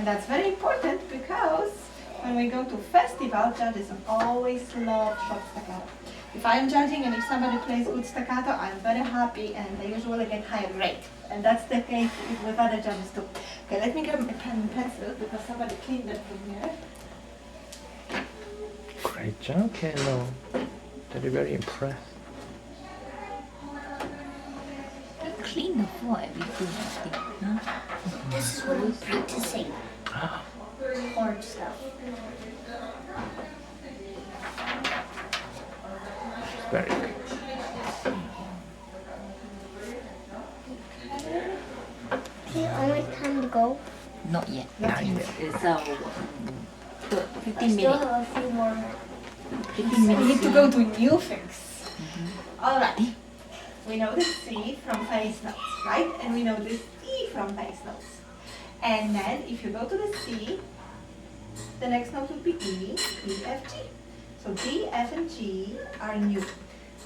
And that's very important because when we go to festival, judges always love short staccato. If I'm judging and if somebody plays good staccato, I'm very happy and they usually get higher rate. And that's the case with other judges too. Okay, let me get a pen and pencil because somebody cleaned it from here. Great job, Kayla. They're very impressed. Clean the floor every 2 minutes, huh? This is what I'm practicing. Hard stuff. Very good. Okay, almost time to go. Not yet. Not yet. It's 15 Still minutes. have a few more. 15 We minutes. need to go to new things. Alright. We know the C from face notes, right? And we know this E from face notes. And then if you go to the C, the next note would be E, F, G. So D, F, and G are new.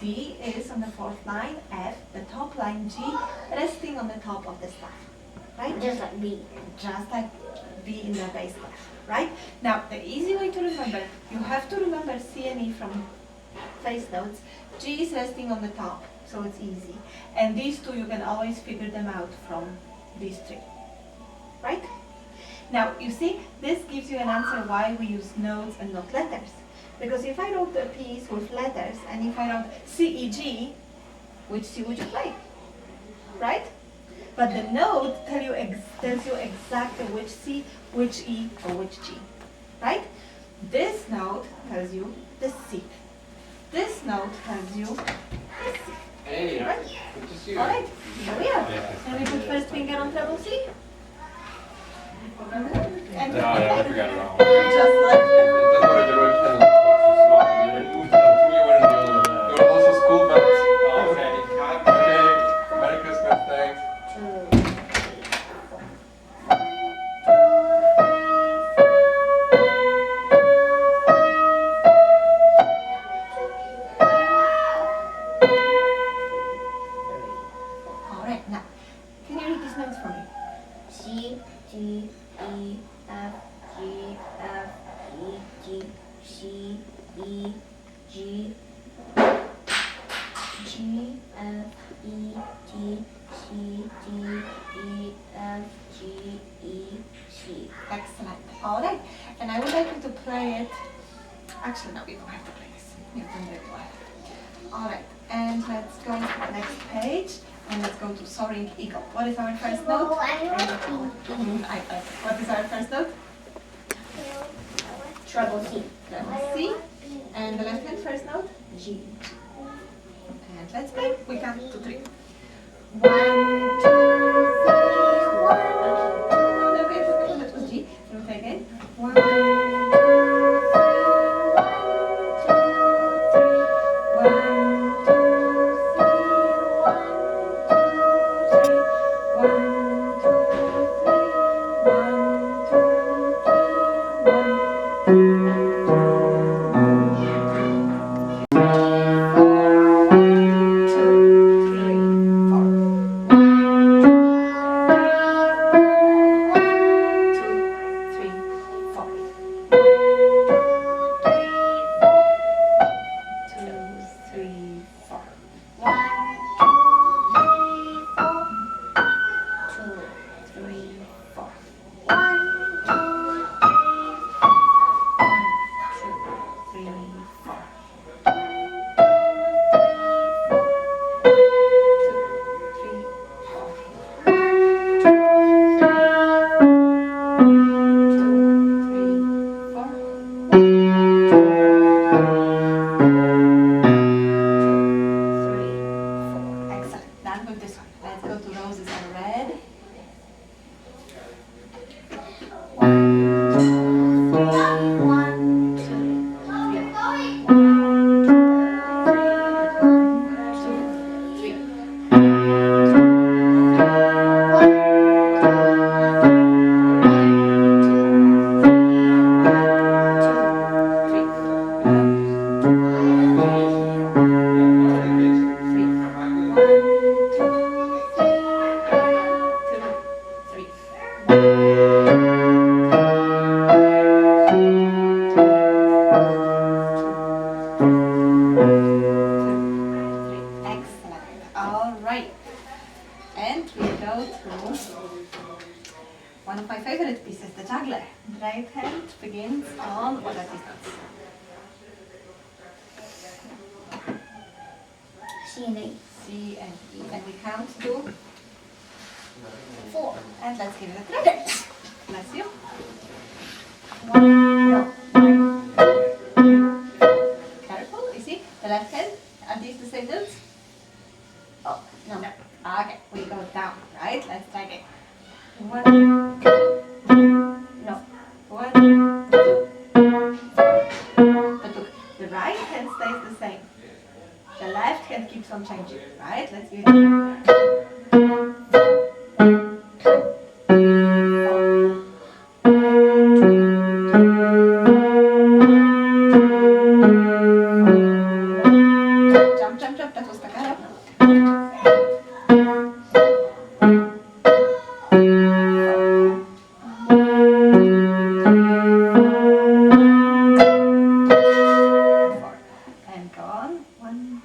D is on the fourth line, F, the top line, G, resting on the top of the staff, right? Just like B. Just like B in the bass clef, right? Now, the easy way to remember, you have to remember C and E from face notes. G is resting on the top, so it's easy. And these two, you can always figure them out from these three, right? Now, you see, this gives you an answer why we use notes and not letters. Because if I wrote a piece with letters, and if I wrote C, E, G, which C would you play, right? But the note tells you exactly which C, which E, or which G, right? This note tells you the C. This note tells you the C. Hey, right? good to see you. All right, here we are. Can we put first finger on treble C? And No, I forgot it all. just like That's what I did with pen boxes. You moved up to me when you were also school bells. Okay. Okay. Merry Christmas, thanks. 2, 3, 4. all right, now, can you read these notes for me? C, G, E, F, G, F, E, G, C, E, G, G, F, E, G, C, D, E, F, G, E, C. Excellent. All right, and I would like you to play it. Actually, no, we don't have to play this. You've done very well. All right, and let's go to the next page, and let's go to Soaring Eagle. What is our first note? What is our first note? Treble C. Treble C. And the left hand first note? G. And let's play. We count 2, 3. 1, 2, 3, 1. Okay, that was G. Can we play again? 1, 2, 3, 1, 2, 3, 1, 2, 3, 1, 2, 3, 1, 2, 3, 1, 2, 3, 4. on what are these notes? C and A. C and E, and we count to 4. and let's give it a try. Bless you. 1, no, 1, 2. Careful, you see, the left hand, are these the same notes? Oh, no. No. Okay, we go down, right? Let's try again. 1, 2, no. 1, 2, 4. But look, the right hand stays the same. The left hand keeps on changing, right? Let's give it. Jump, jump, jump. That was staccato. Four. And go on. 1.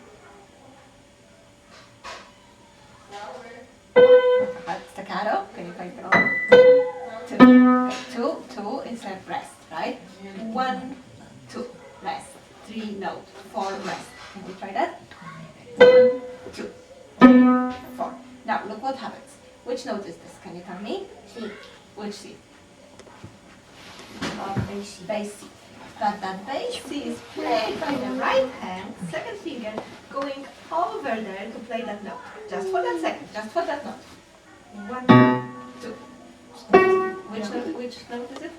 Staccato. Can you play it on? 2. 2 is a rest, right? 1, 2. Rest. 3 note. 4 rest. Can you try that? 1, 2, 3, 4. Now look what happens. Which note is this? Can you tell me? C. Which C? Bass C. Bass C. But that bass C is played by the right hand, second finger, going over there to play that note. Just for that second, just for that note. 1, 2. Which note is it?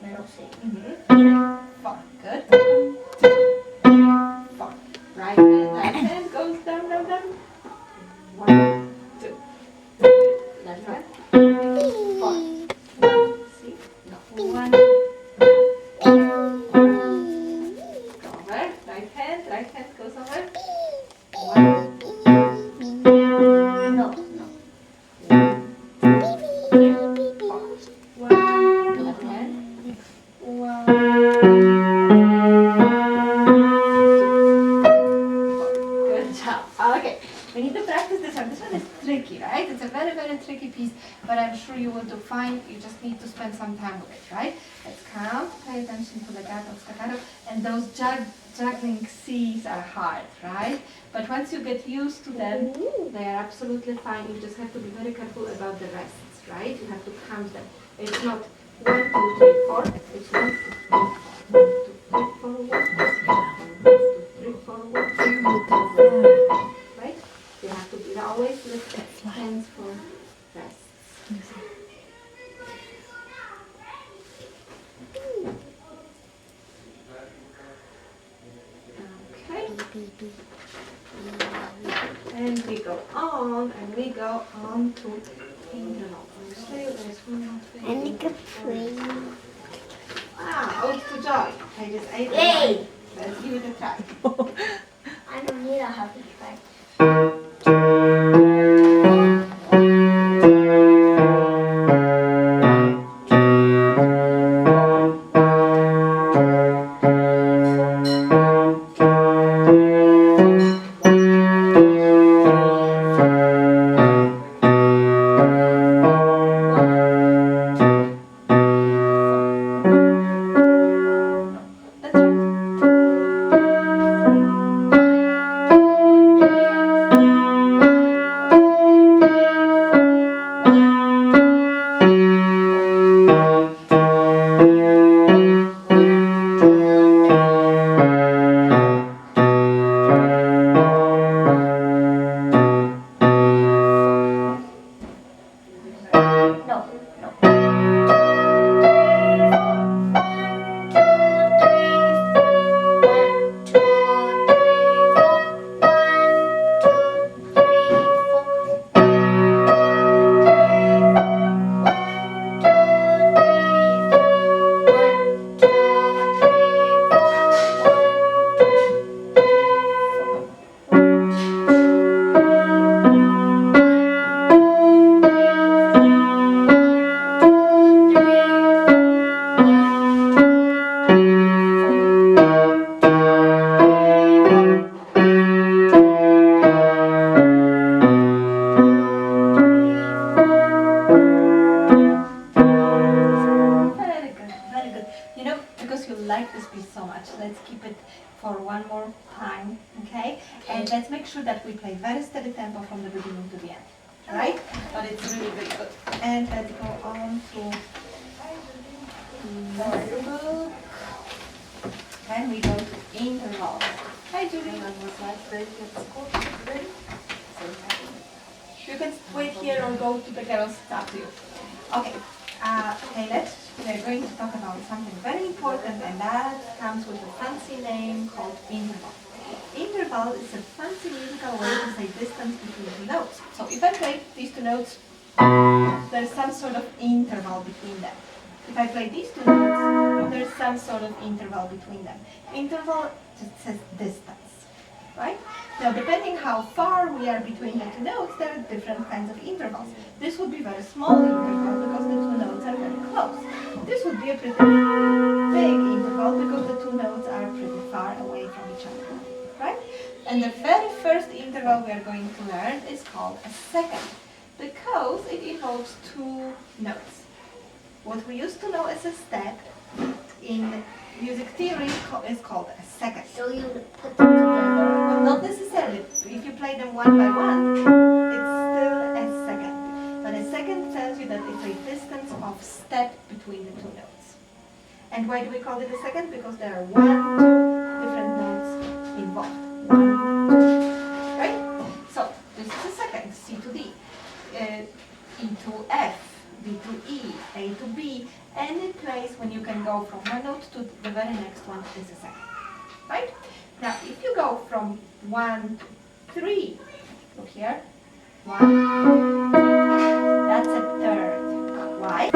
Middle C. Mm-hmm. 4. Good. 1, 2, 4. Right hand goes down, down, down. 1, 2. Left hand. 4. See? No. 1. Go over. Right hand goes over. 1. No. 1. Left hand. 1. 2. Good job. Okay. We need to practice this one. This one is tricky, right? It's a very, very tricky piece, but I'm sure you will do fine. You just need to spend some time with it, right? Let's count. Pay attention to the legato, staccato, and those juggling C's are hard, right? But once you get used to them, they are absolutely fine. You just have to be very careful about the rests, right? You have to count them. It's not 1, 2, 3, 4. It's 1, 2, 3, 4, 1, 2, 3, 4, 1, 2, 3, 4. Right? You have to be always lift hands for rests. Okay. And we go on to finger note. There is one more thing. And you can play. Ode to Joy. Pages 8 and Yay! 9. Let's give it a try. I don't need a happy track. That's right. you like this piece so much, let's keep it for one more time, okay? And let's make sure that we play very steady tempo from the beginning to the end, right? But it's really, really good. And let's go on to the book. And we go to interval. Hi, Julie. Was last day at school today? So happy. You can wait here or go to the girls, it's up to you. Okay, we're going to talk about something very important, and that comes with a fancy name called interval. Interval is a fancy musical way to say distance between two notes. So if I play these two notes, there's some sort of interval between them. If I play these two notes, there's some sort of interval between them. Interval just says distance, right? Now, depending how far we are between the two notes, there are different kinds of intervals. This would be a very small interval because the two notes are very close. This would be a pretty big interval because the two notes are pretty far away from each other, right? And the very first interval we are going to learn is called a second because it involves two notes. What we used to know as a step in music theory is called a second. So you put them together. Well, not necessarily. If you play them one by one, it's still a second. But a second tells you that it's a distance of step between the two notes. And why do we call it a second? Because there are 1, 2 different notes involved. 1, 2, right? So this is a second. C to D, E to F, D to E, A to B. Any place when you can go from one note to the very next one is a second, right? Now, if you go from 1, 3, look here, 1, 2, that's a third. Why?